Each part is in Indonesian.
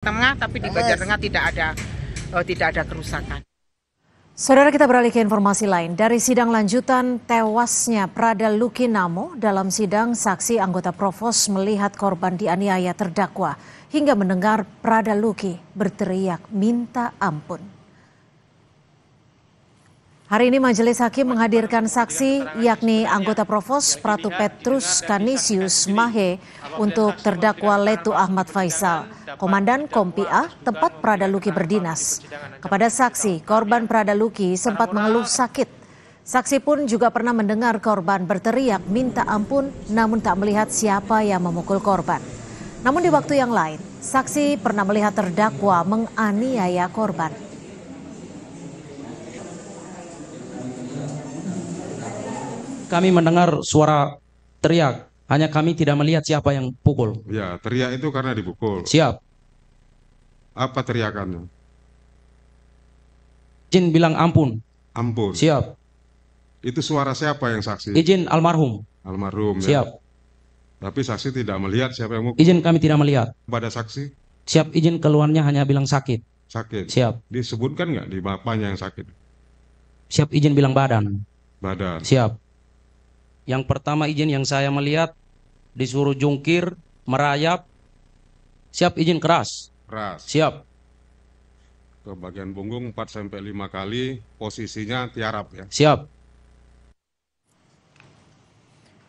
Tengah, tapi di bagian tengah tidak ada kerusakan. Saudara, kita beralih ke informasi lain. Dari sidang lanjutan tewasnya Prada Luki Namo, dalam sidang saksi anggota Provos melihat korban dianiaya terdakwa hingga mendengar Prada Luki berteriak minta ampun. Hari ini Majelis Hakim menghadirkan saksi yakni anggota Provos Pratu Petrus Canisius Mahe untuk terdakwa Letu Ahmad Faisal, Komandan Kompi A tempat Prada Luki berdinas. Kepada saksi, korban Prada Luki sempat mengeluh sakit. Saksi pun juga pernah mendengar korban berteriak minta ampun namun tak melihat siapa yang memukul korban. Namun di waktu yang lain, saksi pernah melihat terdakwa menganiaya korban. Kami mendengar suara teriak, hanya kami tidak melihat siapa yang pukul. Ya, teriak itu karena dipukul. Siap. Apa teriakannya? Izin bilang ampun. Ampun. Siap. Itu suara siapa yang saksi? Izin almarhum. Almarhum. Siap. Ya. Tapi saksi tidak melihat siapa yang mukul. Izin kami tidak melihat. Pada saksi? Siap. Izin keluarnya hanya bilang sakit. Sakit. Siap. Disebutkan nggak di bapaknya yang sakit? Siap. Izin bilang badan. Badan. Siap. Yang pertama izin yang saya melihat disuruh jungkir, merayap. Siap. Izin keras. Keras. Siap. Ke bagian punggung 4-5 kali, posisinya tiarap ya. Siap.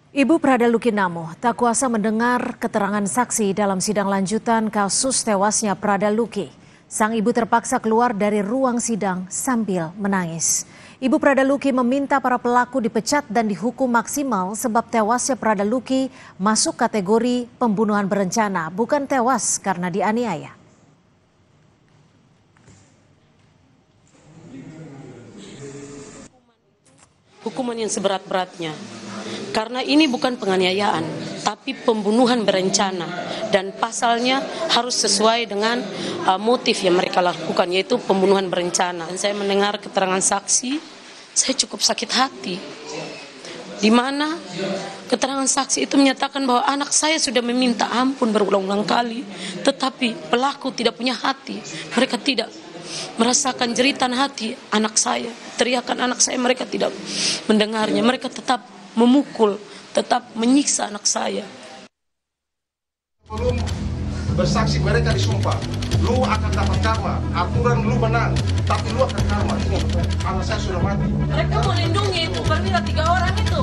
Ibu Prada Luki Namo tak kuasa mendengar keterangan saksi dalam sidang lanjutan kasus tewasnya Prada Luki. Sang ibu terpaksa keluar dari ruang sidang sambil menangis. Ibu Prada Luki meminta para pelaku dipecat dan dihukum maksimal sebab tewasnya Prada Luki masuk kategori pembunuhan berencana, bukan tewas karena dianiaya. Hukuman yang seberat-beratnya. Karena ini bukan penganiayaan, tapi pembunuhan berencana. Dan pasalnya harus sesuai dengan motif yang mereka lakukan, yaitu pembunuhan berencana. Dan saya mendengar keterangan saksi, saya cukup sakit hati. Di mana keterangan saksi itu menyatakan bahwa anak saya sudah meminta ampun berulang-ulang kali, tetapi pelaku tidak punya hati. Mereka tidak merasakan jeritan hati anak saya, teriakan anak saya, mereka tidak mendengarnya. Mereka tetap memukul, tetap menyiksa anak saya. Belum bersaksi mereka disumpah, lu akan dapat karma, aturan lu menang, tapi lu akan karma. Anak saya sudah mati. Mereka melindungi itu perwira 3 orang itu.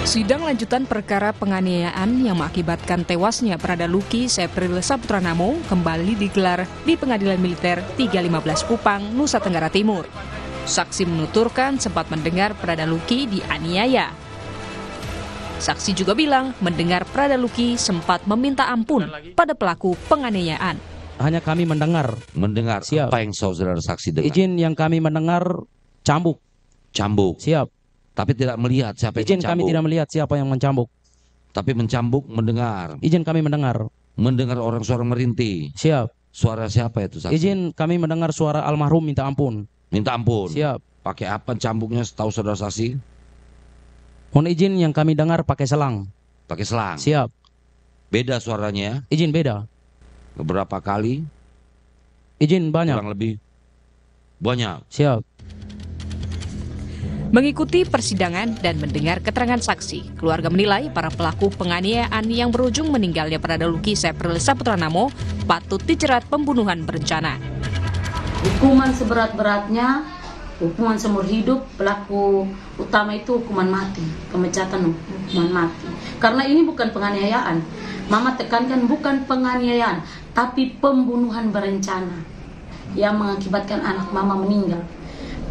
Sidang lanjutan perkara penganiayaan yang mengakibatkan tewasnya Prada Luki Sepril Saputra Namo kembali digelar di Pengadilan Militer 315 Kupang, Nusa Tenggara Timur. Saksi menuturkan sempat mendengar Prada Luki dianiaya. Saksi juga bilang mendengar Prada Luki sempat meminta ampun pada pelaku penganiayaan. Hanya kami mendengar. Siap. Apa yang saudara saksi dengar? Izin yang kami mendengar cambuk. Cambuk. Siap. Tapi tidak melihat siapa yang Izin mencambuk. kami tidak melihat siapa yang mencambuk. Tapi mencambuk mendengar. Izin kami mendengar. Mendengar orang suara merintih. Siap. Suara siapa itu saksi? Izin kami mendengar suara almarhum minta ampun. Minta ampun. Siap. Pakai apa cambuknya setahu saudara saksi? Mohon izin yang kami dengar pakai selang. Pakai selang. Siap. Beda suaranya. Izin beda. Beberapa kali. Izin banyak. Kurang lebih banyak. Siap. Mengikuti persidangan dan mendengar keterangan saksi, keluarga menilai para pelaku penganiayaan yang berujung meninggalnya Prada Luki Sepril Saputra Namo patut dijerat pembunuhan berencana. Hukuman seberat-beratnya, hukuman seumur hidup, pelaku utama itu hukuman mati, pemecatan hukuman mati. Karena ini bukan penganiayaan. Mama tekankan bukan penganiayaan, tapi pembunuhan berencana yang mengakibatkan anak mama meninggal.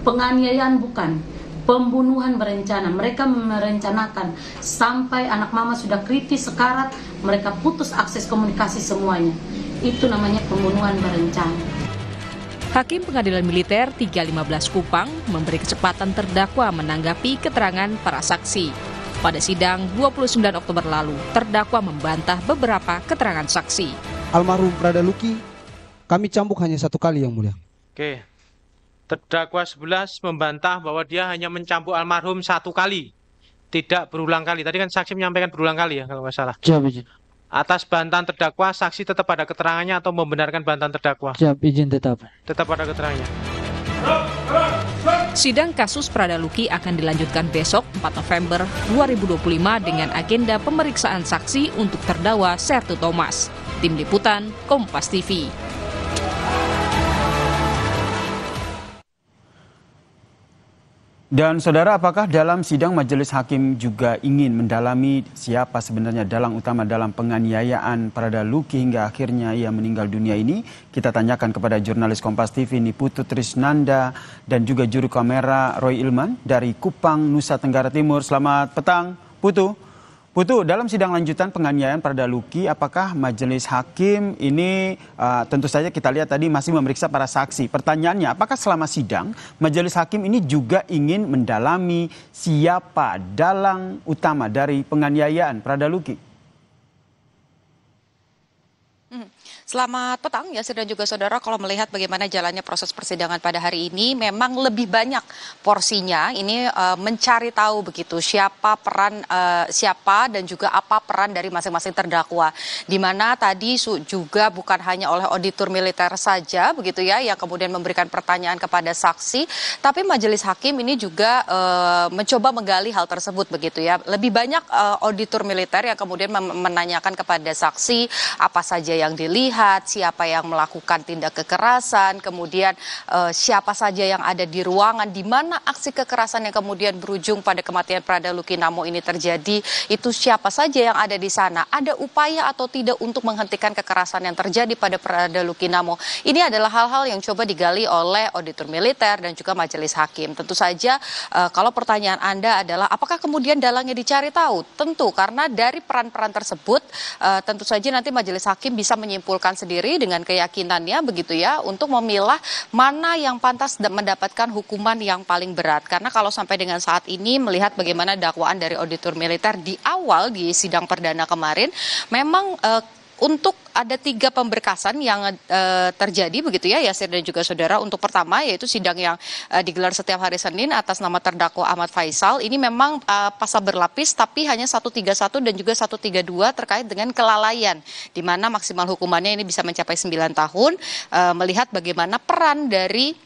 Penganiayaan bukan, pembunuhan berencana. Mereka merencanakan sampai anak mama sudah kritis sekarat, mereka putus akses komunikasi semuanya. Itu namanya pembunuhan berencana. Hakim Pengadilan Militer 315 Kupang memberi kesempatan terdakwa menanggapi keterangan para saksi. Pada sidang 29 Oktober lalu, terdakwa membantah beberapa keterangan saksi. Almarhum Prada Luki, kami cambuk hanya 1 kali, Yang Mulia. Oke. Terdakwa 11 membantah bahwa dia hanya mencambuk almarhum 1 kali, tidak berulang kali. Tadi kan saksi menyampaikan berulang kali ya kalau nggak salah. Siap izin. Atas bantahan terdakwa, saksi tetap pada keterangannya atau membenarkan bantahan terdakwa? Siap izin tetap. Tetap pada keterangannya. Sidang kasus Prada Luki akan dilanjutkan besok 4 November 2025 dengan agenda pemeriksaan saksi untuk terdakwa Sertu Thomas. Tim Liputan, Kompas TV. Dan saudara, apakah dalam sidang majelis hakim juga ingin mendalami siapa sebenarnya dalang utama dalam penganiayaan Prada Luki hingga akhirnya ia meninggal dunia ini? Kita tanyakan kepada jurnalis Kompas TV Niputu Trisnanda dan juga juru kamera Roy Ilman dari Kupang, Nusa Tenggara Timur. Selamat petang, Putu. Putu, dalam sidang lanjutan penganiayaan Prada Luki, apakah majelis hakim ini tentu saja kita lihat tadi masih memeriksa para saksi. Pertanyaannya, apakah selama sidang majelis hakim ini juga ingin mendalami siapa dalang utama dari penganiayaan Prada Luki? Selamat petang, Yasir dan juga saudara. Kalau melihat bagaimana jalannya proses persidangan pada hari ini, memang lebih banyak porsinya. Ini mencari tahu begitu siapa dan juga apa peran dari masing-masing terdakwa. Di mana tadi juga bukan hanya oleh auditor militer saja, begitu ya, yang kemudian memberikan pertanyaan kepada saksi, tapi majelis hakim ini juga mencoba menggali hal tersebut, begitu ya. Lebih banyak auditor militer yang kemudian menanyakan kepada saksi apa saja yang dilihat, siapa yang melakukan tindak kekerasan, kemudian siapa saja yang ada di ruangan di mana aksi kekerasan yang kemudian berujung pada kematian Prada Luki Namo ini terjadi, itu siapa saja yang ada di sana, ada upaya atau tidak untuk menghentikan kekerasan yang terjadi pada Prada Luki Namo. Ini adalah hal-hal yang coba digali oleh auditor militer dan juga majelis hakim. Tentu saja kalau pertanyaan Anda adalah apakah kemudian dalangnya dicari tahu? Tentu, karena dari peran-peran tersebut tentu saja nanti majelis hakim bisa menyimpulkan sendiri dengan keyakinannya, begitu ya, untuk memilah mana yang pantas mendapatkan hukuman yang paling berat. Karena kalau sampai dengan saat ini melihat bagaimana dakwaan dari auditor militer di awal di sidang perdana kemarin, memang untuk ada 3 pemberkasan yang terjadi, begitu ya, Yasir dan juga saudara. Untuk pertama yaitu sidang yang digelar setiap hari Senin atas nama terdakwa Ahmad Faisal. Ini memang pasal berlapis, tapi hanya 131 dan juga 132 terkait dengan kelalaian, di mana maksimal hukumannya ini bisa mencapai 9 tahun. Melihat bagaimana peran dari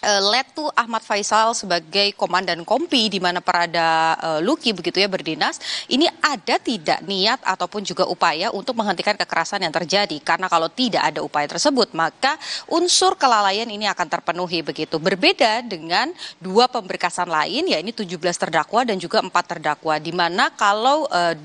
Letu Ahmad Faisal sebagai komandan kompi di mana Prada Luki begitu ya berdinas, ini ada tidak niat ataupun juga upaya untuk menghentikan kekerasan yang terjadi. Karena kalau tidak ada upaya tersebut, maka unsur kelalaian ini akan terpenuhi begitu. Berbeda dengan 2 pemberkasan lain, ya ini 17 terdakwa dan juga 4 terdakwa, di mana kalau 2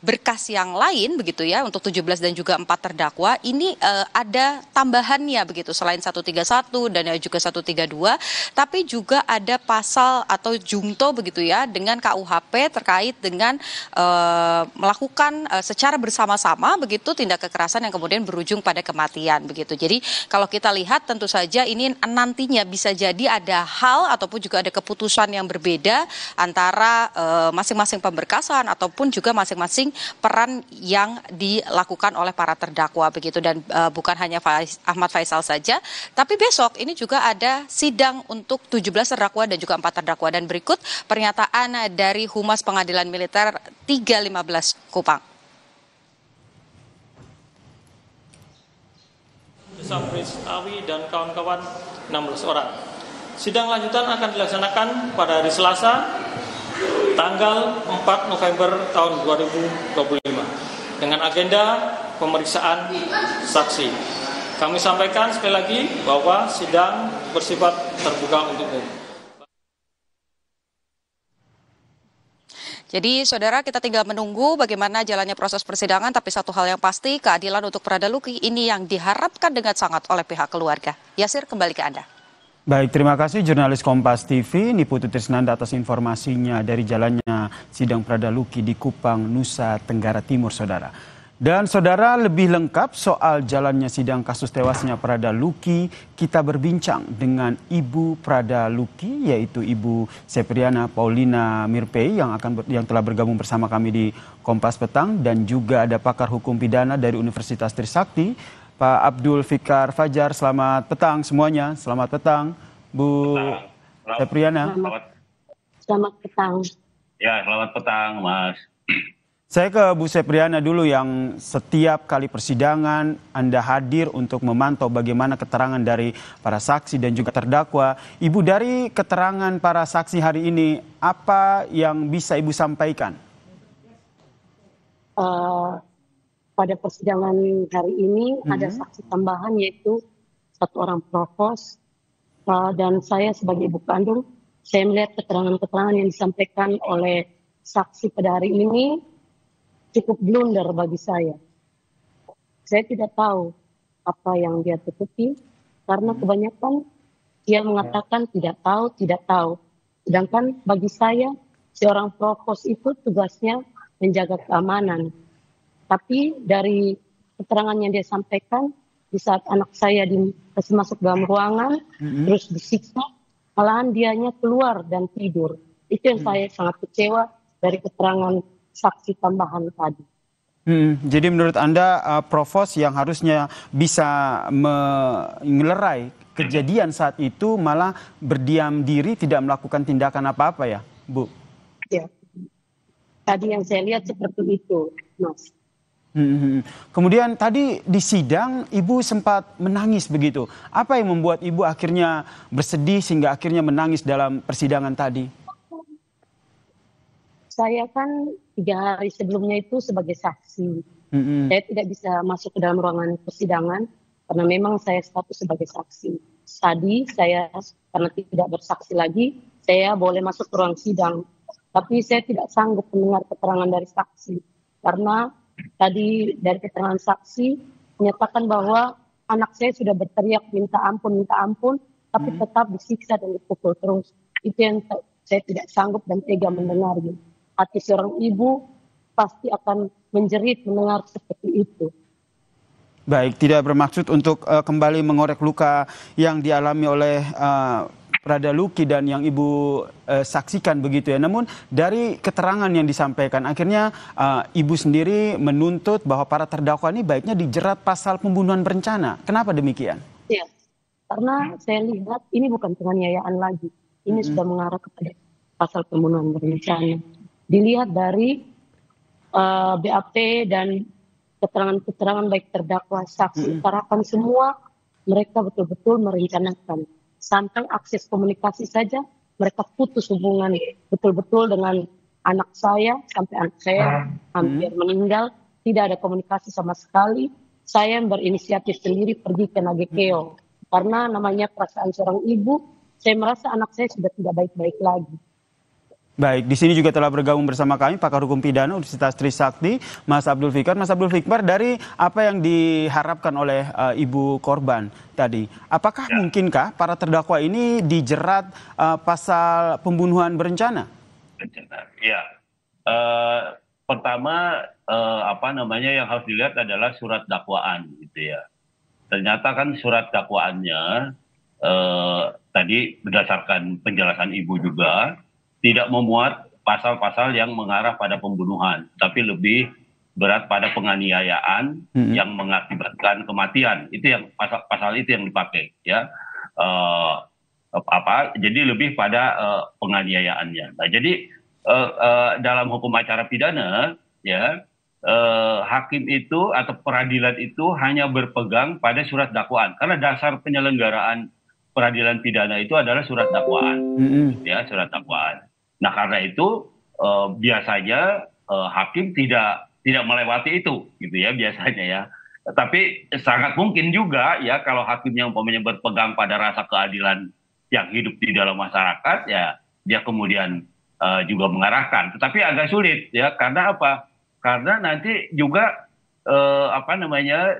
berkas yang lain begitu ya untuk 17 dan juga 4 terdakwa ini ada tambahannya begitu, selain 131 dan juga 132, tapi juga ada pasal atau jungto begitu ya dengan KUHP terkait dengan melakukan secara bersama-sama begitu tindak kekerasan yang kemudian berujung pada kematian begitu. Jadi kalau kita lihat tentu saja ini nantinya bisa jadi ada hal ataupun juga ada keputusan yang berbeda antara masing-masing pemberkasan ataupun juga masing-masing peran yang dilakukan oleh para terdakwa begitu. Dan bukan hanya Ahmad Faisal saja, tapi besok ini juga ada sidang untuk 17 terdakwa dan juga 4 terdakwa. Dan berikut pernyataan dari Humas Pengadilan Militer 315 Kupang. Sapris Awi dan kawan-kawan 16 orang. Sidang lanjutan akan dilaksanakan pada hari Selasa tanggal 4 November tahun 2025 dengan agenda pemeriksaan saksi. Kami sampaikan sekali lagi bahwa sidang bersifat terbuka untuk umum. Jadi saudara, kita tinggal menunggu bagaimana jalannya proses persidangan, tapi satu hal yang pasti, keadilan untuk Prada Luki ini yang diharapkan dengan sangat oleh pihak keluarga. Yasir, kembali ke Anda. Baik, terima kasih jurnalis Kompas TV Niputu Trisnanda atas informasinya dari jalannya sidang Prada Luki di Kupang, Nusa Tenggara Timur, saudara. Dan saudara, lebih lengkap soal jalannya sidang kasus tewasnya Prada Luki, kita berbincang dengan Ibu Prada Luki, yaitu Ibu Sepriana Paulina Mirpei yang telah bergabung bersama kami di Kompas Petang, dan juga ada pakar hukum pidana dari Universitas Trisakti, Pak Abdul Fikar Fajar. Selamat petang semuanya. Selamat petang, Bu Sepriana. Selamat petang. Ya, selamat petang, Mas. Saya ke Bu Sepriana dulu yang setiap kali persidangan Anda hadir untuk memantau bagaimana keterangan dari para saksi dan juga terdakwa. Ibu, dari keterangan para saksi hari ini, apa yang bisa Ibu sampaikan? Pada persidangan hari ini ada saksi tambahan yaitu satu orang provos dan saya sebagai ibu kandung, saya melihat keterangan-keterangan yang disampaikan oleh saksi pada hari ini cukup blunder bagi saya. Saya tidak tahu apa yang dia tutupi karena kebanyakan dia mengatakan tidak tahu. Sedangkan bagi saya seorang provos itu tugasnya menjaga keamanan. Tapi dari keterangan yang dia sampaikan di saat anak saya dikasih masuk dalam ruangan terus disiksa, malahan dianya keluar dan tidur. Itu yang saya sangat kecewa dari keterangan saksi tambahan tadi. Jadi menurut Anda provos yang harusnya bisa mengelerai kejadian saat itu malah berdiam diri tidak melakukan tindakan apa-apa ya, Bu? Ya. Tadi yang saya lihat seperti itu, Mas. Kemudian tadi di sidang Ibu sempat menangis begitu. Apa yang membuat Ibu akhirnya bersedih sehingga akhirnya menangis dalam persidangan tadi? Saya kan 3 hari sebelumnya itu sebagai saksi. Saya tidak bisa masuk ke dalam ruangan persidangan karena memang saya status sebagai saksi. Tadi saya karena tidak bersaksi lagi, saya boleh masuk ke ruang sidang. Tapi saya tidak sanggup mendengar keterangan dari saksi. Karena tadi dari keterangan saksi menyatakan bahwa anak saya sudah berteriak minta ampun, tapi tetap disiksa dan dipukul terus. Itu yang saya tidak sanggup dan tega mendengarnya. Hati seorang ibu pasti akan menjerit mendengar seperti itu. Baik, tidak bermaksud untuk kembali mengorek luka yang dialami oleh Prada Luki dan yang Ibu saksikan begitu ya. Namun dari keterangan yang disampaikan akhirnya Ibu sendiri menuntut bahwa para terdakwa ini baiknya dijerat pasal pembunuhan berencana. Kenapa demikian? Ya, karena saya lihat ini bukan penganiayaan lagi. Ini sudah mengarah kepada pasal pembunuhan berencana. Dilihat dari BAP dan keterangan-keterangan baik terdakwa, saksi, utarakan semua, mereka betul-betul merencanakan. Sampai akses komunikasi saja, mereka putus hubungan betul-betul dengan anak saya, sampai anak saya hampir meninggal, tidak ada komunikasi sama sekali. Saya berinisiatif sendiri pergi ke Nagekeo. Karena namanya perasaan seorang ibu, saya merasa anak saya sudah tidak baik-baik lagi. Baik, di sini juga telah bergabung bersama kami pakar hukum pidana Universitas Trisakti, Mas Abdul Fikar. Mas Abdul Fikar, dari apa yang diharapkan oleh ibu korban tadi, apakah mungkinkah para terdakwa ini dijerat pasal pembunuhan berencana? Ya, pertama yang harus dilihat adalah surat dakwaan, gitu ya. Ternyata kan surat dakwaannya tadi berdasarkan penjelasan ibu juga tidak memuat pasal-pasal yang mengarah pada pembunuhan, tapi lebih berat pada penganiayaan yang mengakibatkan kematian. Itu yang pasal itu yang dipakai, ya. Jadi lebih pada penganiayaannya. Nah, jadi dalam hukum acara pidana, ya, hakim itu atau peradilan itu hanya berpegang pada surat dakwaan, karena dasar penyelenggaraan peradilan pidana itu adalah surat dakwaan, ya, surat dakwaan. Nah, karena itu biasanya hakim tidak melewati itu, gitu ya, biasanya ya. Tapi sangat mungkin juga ya kalau hakim yang umpamanya berpegang pada rasa keadilan yang hidup di dalam masyarakat, ya dia kemudian juga mengarahkan. Tetapi agak sulit ya, karena apa? Karena nanti juga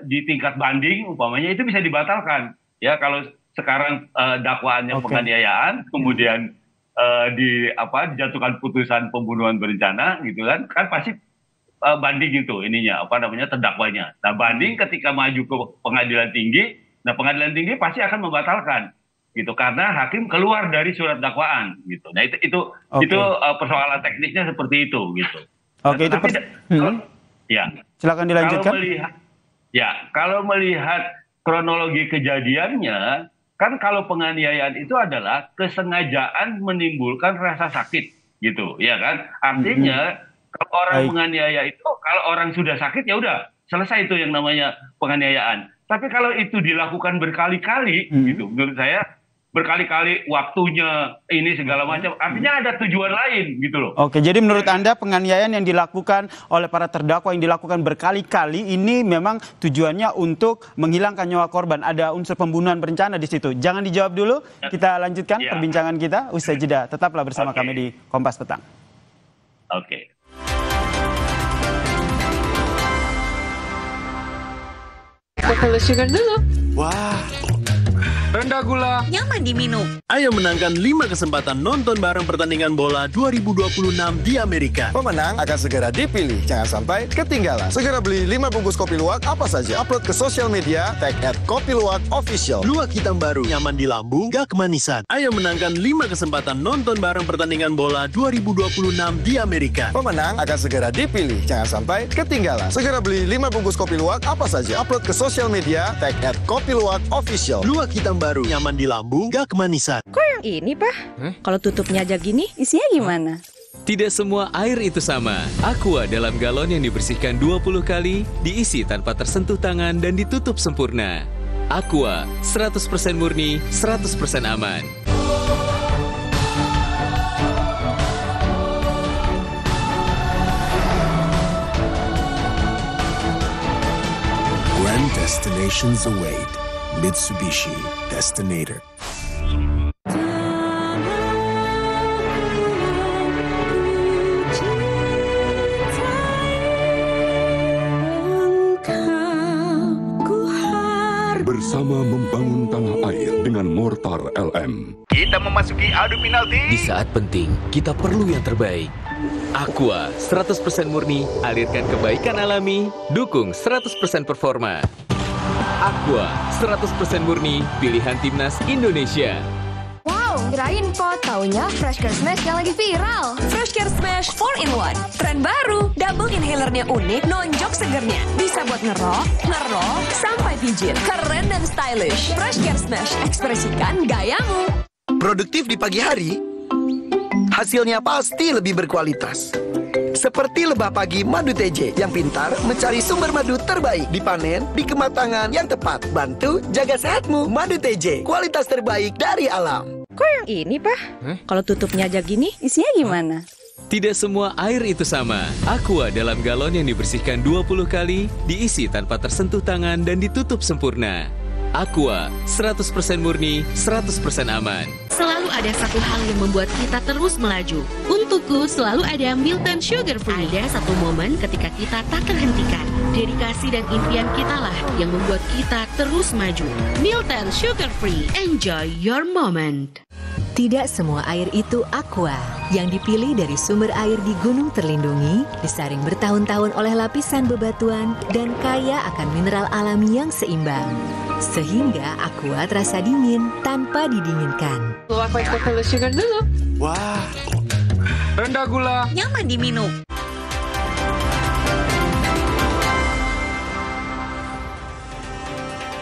di tingkat banding umpamanya itu bisa dibatalkan. Ya, kalau sekarang dakwaannya penganiayaan, kemudian dijatuhkan putusan pembunuhan berencana gitu kan pasti banding itu terdakwanya. Nah, banding ketika maju ke pengadilan tinggi, nah pengadilan tinggi pasti akan membatalkan gitu karena hakim keluar dari surat dakwaan gitu. Nah, itu persoalan teknisnya seperti itu gitu. Oke, ya. Silakan dilanjutkan. Kalau melihat kronologi kejadiannya, kan kalau penganiayaan itu adalah kesengajaan menimbulkan rasa sakit, gitu, ya kan? Artinya kalau orang menganiaya itu, kalau orang sudah sakit ya udah selesai itu yang namanya penganiayaan. Tapi kalau itu dilakukan berkali-kali, gitu, menurut saya berkali-kali waktunya ini segala macam, artinya ada tujuan lain gitu loh. Oke, jadi menurut Anda penganiayaan yang dilakukan oleh para terdakwa yang dilakukan berkali-kali ini memang tujuannya untuk menghilangkan nyawa korban, ada unsur pembunuhan berencana di situ. Jangan dijawab dulu, kita lanjutkan perbincangan kita usai jeda. Tetaplah bersama kami di Kompas Petang. Oke. Kalau sugar dulu. Wah, rendah gula, nyaman diminum. Ayo menangkan 5 kesempatan nonton bareng pertandingan bola 2026 di Amerika. Pemenang akan segera dipilih. Jangan sampai ketinggalan. Segera beli 5 bungkus kopi luwak apa saja. Upload ke sosial media, tag @kopiluwakofficial. Luwak hitam baru, nyaman di lambung, gak kemanisan. Ayo menangkan 5 kesempatan nonton bareng pertandingan bola 2026 di Amerika. Pemenang akan segera dipilih. Jangan sampai ketinggalan. Segera beli 5 bungkus kopi luwak apa saja. Upload ke sosial media, tag @kopiluwakofficial. Luwak hitam baru, nyaman di lambung, gak kemanisan. Kok yang ini, Pak? Kalau tutupnya aja gini, isinya gimana? Tidak semua air itu sama. Aqua dalam galon yang dibersihkan 20 kali, diisi tanpa tersentuh tangan dan ditutup sempurna. Aqua, 100% murni, 100% aman. Grand destinations await. Mitsubishi Destinator. Bersama membangun tanah air dengan Mortar LM. Kita memasuki adu penalti. Di saat penting, kita perlu yang terbaik. Aqua, 100% murni, alirkan kebaikan alami, dukung 100% performa. Aqua, 100% murni, pilihan timnas Indonesia. Wow, kirain po, taunya Fresh Care Smash yang lagi viral. Fresh Care Smash 4-in-1, tren baru, double inhalernya unik, nonjok segernya. Bisa buat ngerok, sampai pijit. Keren dan stylish. Fresh Care Smash, ekspresikan gayamu. Produktif di pagi hari, hasilnya pasti lebih berkualitas. Seperti lebah pagi madu TJ yang pintar mencari sumber madu terbaik, dipanen di kematangan yang tepat. Bantu jaga sehatmu. Madu TJ, kualitas terbaik dari alam. Kok yang ini, Pak? Kalau tutupnya aja gini, isinya gimana? Tidak semua air itu sama. Aqua dalam galon yang dibersihkan 20 kali, diisi tanpa tersentuh tangan dan ditutup sempurna. Aqua, 100% murni, 100% aman. Selalu ada satu hal yang membuat kita terus melaju. Untukku selalu ada Milten Sugar Free. Ada satu momen ketika kita tak terhentikan. Dedikasi dan impian kitalah yang membuat kita terus maju. Milten Sugar Free. Enjoy your moment. Tidak semua air itu aqua. Yang dipilih dari sumber air di gunung terlindungi, disaring bertahun-tahun oleh lapisan bebatuan, dan kaya akan mineral alami yang seimbang. Sehingga aqua terasa dingin tanpa didinginkan. Luwak Coca-Cola Sugar dulu. Wah, rendah gula, nyaman diminum.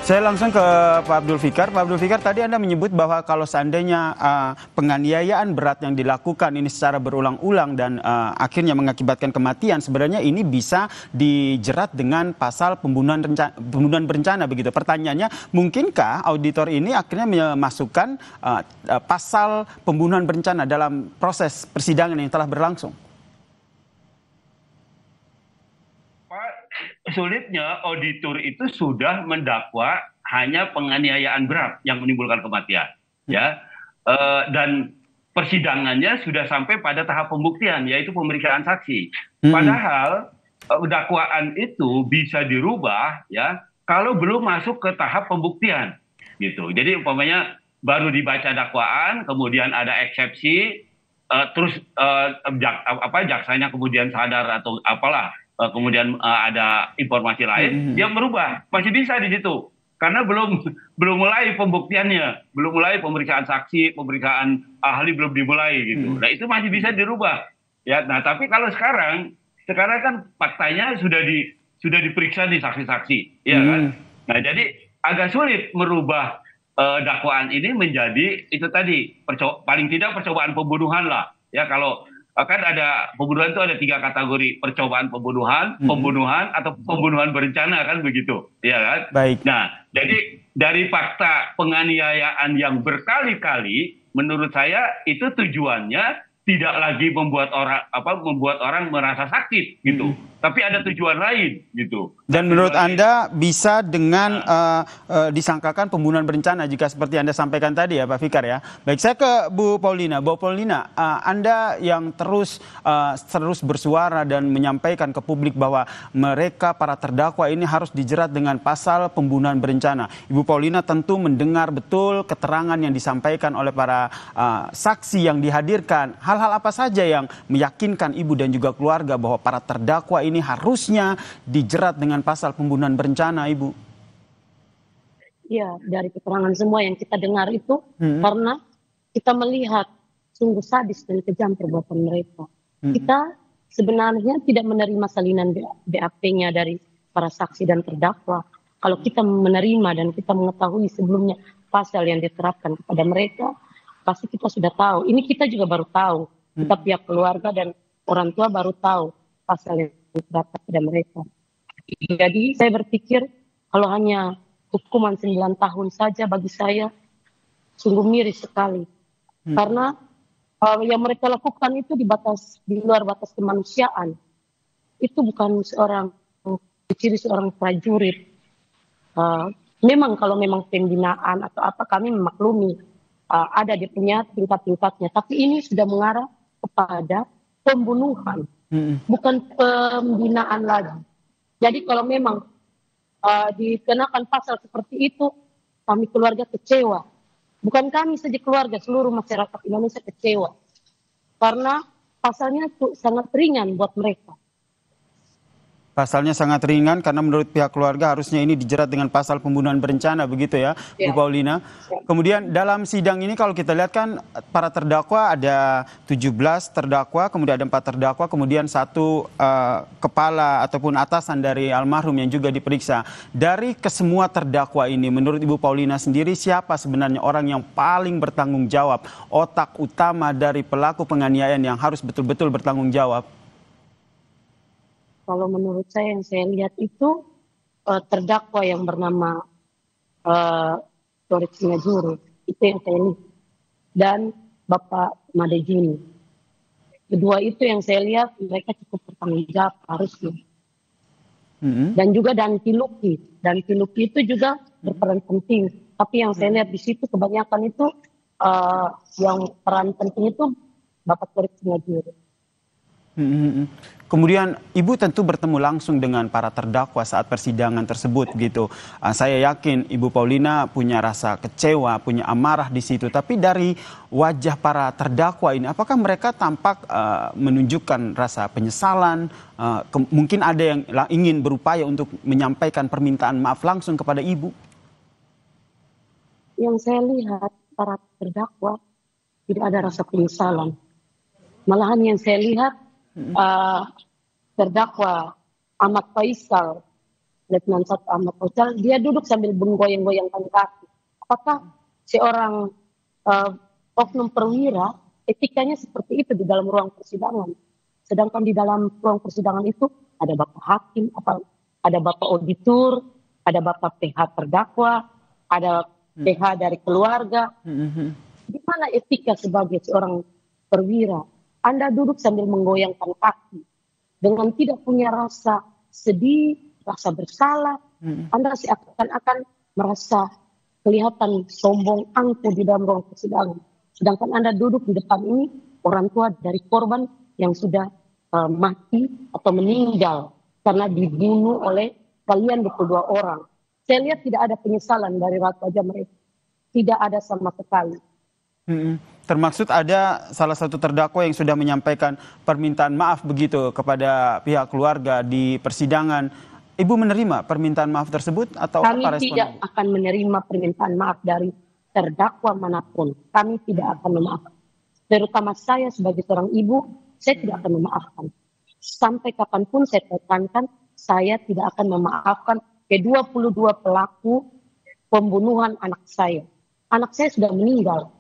Saya langsung ke Pak Abdul Fikar. Pak Abdul Fikar, tadi Anda menyebut bahwa kalau seandainya penganiayaan berat yang dilakukan ini secara berulang-ulang dan akhirnya mengakibatkan kematian, sebenarnya ini bisa dijerat dengan pasal pembunuhan berencana begitu. Pertanyaannya, mungkinkah auditor ini akhirnya memasukkan pasal pembunuhan berencana dalam proses persidangan yang telah berlangsung? Sulitnya auditor itu sudah mendakwa hanya penganiayaan berat yang menimbulkan kematian, ya, dan persidangannya sudah sampai pada tahap pembuktian, yaitu pemeriksaan saksi. Padahal dakwaan itu bisa dirubah, ya, kalau belum masuk ke tahap pembuktian, gitu. Jadi umpamanya baru dibaca dakwaan, kemudian ada eksepsi, terus jaksanya kemudian sadar atau apalah. Kemudian ada informasi lain, dia merubah, masih bisa di situ, karena belum mulai pembuktiannya, belum mulai pemeriksaan saksi, pemeriksaan ahli belum dimulai gitu. Nah itu masih bisa dirubah, ya. Nah tapi kalau sekarang kan faktanya sudah diperiksa di saksi-saksi, ya kan. Nah jadi agak sulit merubah dakwaan ini menjadi itu tadi paling tidak percobaan pembunuhan lah ya. Kalau kan ada pembunuhan itu ada 3 kategori, percobaan pembunuhan, pembunuhan atau pembunuhan berencana kan begitu ya kan. Baik. Nah jadi dari fakta penganiayaan yang berkali-kali menurut saya itu tujuannya tidak lagi membuat orang merasa sakit gitu, tapi ada tujuan lain gitu. Dan menurut Anda bisa dengan disangkakan pembunuhan berencana jika seperti Anda sampaikan tadi ya Pak Fikar ya. Baik, saya ke Bu Paulina. Bu Paulina, Anda yang terus bersuara dan menyampaikan ke publik bahwa mereka para terdakwa ini harus dijerat dengan pasal pembunuhan berencana. Ibu Paulina tentu mendengar betul keterangan yang disampaikan oleh para saksi yang dihadirkan. Hal-hal apa saja yang meyakinkan Ibu dan juga keluarga bahwa para terdakwa ini harusnya dijerat dengan pasal pembunuhan berencana, Ibu? Ya, dari keterangan semua yang kita dengar itu karena kita melihat sungguh sadis dan kejam perbuatan mereka. Kita sebenarnya tidak menerima salinan BAP-nya dari para saksi dan terdakwa. Kalau kita menerima dan kita mengetahui sebelumnya pasal yang diterapkan kepada mereka, pasti kita sudah tahu. Ini kita juga baru tahu. Kita pihak keluarga dan orang tua baru tahu pasal yang diterapkan kepada mereka. Jadi saya berpikir kalau hanya hukuman 9 tahun saja bagi saya sungguh miris sekali. Karena yang mereka lakukan itu di luar batas kemanusiaan. Itu bukan ciri seorang prajurit. Memang kalau memang pembinaan atau apa kami memaklumi ada dia punya tingkat-tingkatnya, tapi ini sudah mengarah kepada pembunuhan, bukan pembinaan lagi. Jadi kalau memang dikenakan pasal seperti itu, kami keluarga kecewa. Bukan kami saja keluarga, seluruh masyarakat Indonesia kecewa. Karena pasalnya itu sangat ringan buat mereka. Pasalnya sangat ringan karena menurut pihak keluarga harusnya ini dijerat dengan pasal pembunuhan berencana, begitu ya, Bu Paulina. Kemudian dalam sidang ini kalau kita lihat kan para terdakwa ada 17 terdakwa, kemudian ada 4 terdakwa, kemudian 1 kepala ataupun atasan dari almarhum yang juga diperiksa. Dari kesemua terdakwa ini menurut Ibu Paulina sendiri siapa sebenarnya orang yang paling bertanggung jawab, otak utama dari pelaku penganiayaan yang harus betul-betul bertanggung jawab? Kalau menurut saya yang saya lihat itu terdakwa yang bernama Torik Singajuru, itu yang saya lihat. Dan Bapak Madejini. Kedua itu yang saya lihat mereka cukup bertanggung jawab harusnya. Dan juga Danti Luki. Danti Luki itu juga berperan penting. Tapi yang saya lihat di situ kebanyakan itu yang peran penting itu Bapak Torik Singajuru. Kemudian Ibu tentu bertemu langsung dengan para terdakwa saat persidangan tersebut gitu. Saya yakin Ibu Paulina punya rasa kecewa, punya amarah di situ. Tapi dari wajah para terdakwa ini, apakah mereka tampak menunjukkan rasa penyesalan? Mungkin ada yang ingin berupaya untuk menyampaikan permintaan maaf langsung kepada Ibu? Yang saya lihat para terdakwa tidak ada rasa penyesalan. Malahan yang saya lihat terdakwa Ahmad Faisal, Letnan 1 Ahmad Faisal, dia duduk sambil menggoyang-goyangkan kaki. Apakah seorang oknum perwira etikanya seperti itu di dalam ruang persidangan? Sedangkan di dalam ruang persidangan itu ada Bapak Hakim, ada Bapak Auditor, ada Bapak PH terdakwa, ada PH dari keluarga. Di mana etika sebagai seorang perwira? Anda duduk sambil menggoyangkan kaki dengan tidak punya rasa sedih, rasa bersalah. Anda seakan-akan merasa kelihatan sombong, angkuh di dalam ruang persidangan. Sedangkan Anda duduk di depan ini orang tua dari korban yang sudah mati atau meninggal karena dibunuh oleh kalian 22 orang. Saya lihat tidak ada penyesalan dari wajah mereka. Tidak ada sama sekali. Termaksud ada salah satu terdakwa yang sudah menyampaikan permintaan maaf begitu kepada pihak keluarga di persidangan. Ibu menerima permintaan maaf tersebut atau kami apa respon? Tidak akan menerima permintaan maaf dari terdakwa manapun. Kami tidak akan memaafkan. Terutama saya sebagai seorang ibu, saya tidak akan memaafkan. Sampai kapanpun saya tekankan, saya tidak akan memaafkan ke-22 pelaku pembunuhan anak saya. anak saya sudah meninggal.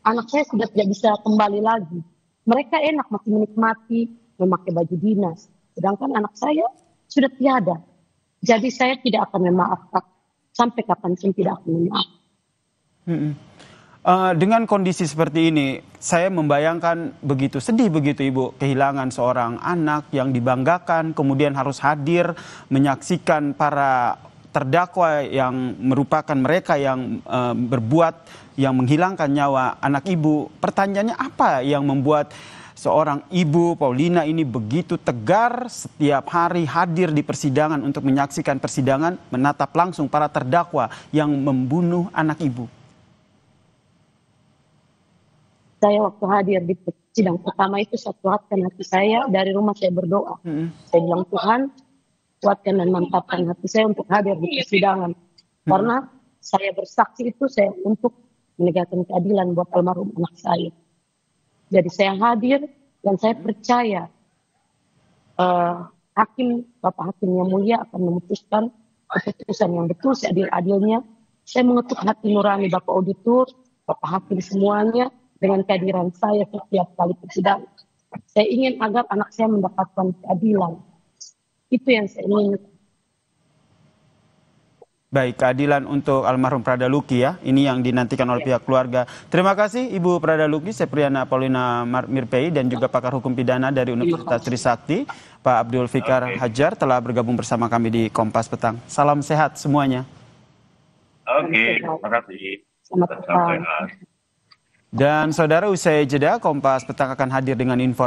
Anak saya sudah tidak bisa kembali lagi. Mereka enak masih menikmati memakai baju dinas. Sedangkan anak saya sudah tiada. Jadi saya tidak akan memaafkan. Sampai kapan saya tidak akan memaafkan. Dengan kondisi seperti ini, saya membayangkan begitu sedih begitu Ibu, kehilangan seorang anak yang dibanggakan, kemudian harus hadir menyaksikan para terdakwa yang merupakan mereka yang berbuat, yang menghilangkan nyawa anak Ibu. Pertanyaannya apa yang membuat seorang Ibu Paulina ini begitu tegar setiap hari hadir di persidangan untuk menyaksikan persidangan, menatap langsung para terdakwa yang membunuh anak Ibu? Saya waktu hadir di sidang pertama itu, saya kuatkan hati saya, dari rumah saya berdoa. Saya bilang, Tuhan, kuatkan dan mantapkan hati saya untuk hadir di persidangan. Karena saya bersaksi itu saya untuk menegakkan keadilan buat almarhum anak saya. Jadi saya hadir dan saya percaya Bapak Hakim yang mulia akan memutuskan keputusan yang betul, seadil-adilnya. Saya mengetuk hati nurani Bapak Auditor, Bapak Hakim semuanya, dengan kehadiran saya setiap kali persidangan. Saya ingin agar anak saya mendapatkan keadilan. Itu yang saya ingin. Baik, keadilan untuk almarhum Prada Luki ya. Ini yang dinantikan oleh pihak keluarga. Terima kasih Ibu Prada Luki, Sepriana Paulina Mirpei, dan juga pakar hukum pidana dari Universitas Trisakti, Pak Abdul Fikar Hajar, telah bergabung bersama kami di Kompas Petang. Salam sehat semuanya. Oke, terima kasih. Selamat petang. Dan saudara, usai jeda, Kompas Petang akan hadir dengan informasi